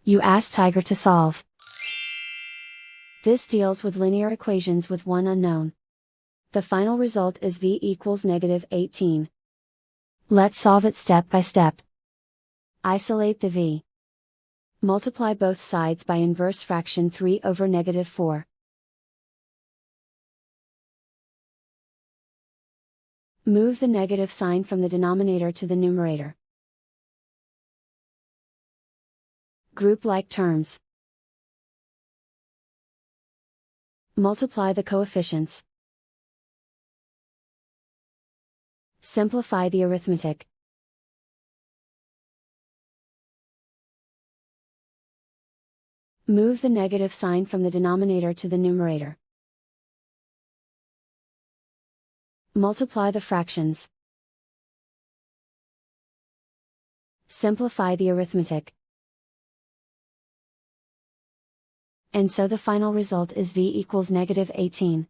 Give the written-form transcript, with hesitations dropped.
You ask Tiger to solve. This deals with linear equations with one unknown. The final result is v equals -18. Let's solve it step by step. Isolate the v. Multiply both sides by inverse fraction 3 over -4. Move the negative sign from the denominator to the numerator. Group like terms. Multiply the coefficients. Simplify the arithmetic. Move the negative sign from the denominator to the numerator. Multiply the fractions. Simplify the arithmetic. And so the final result is v equals -18.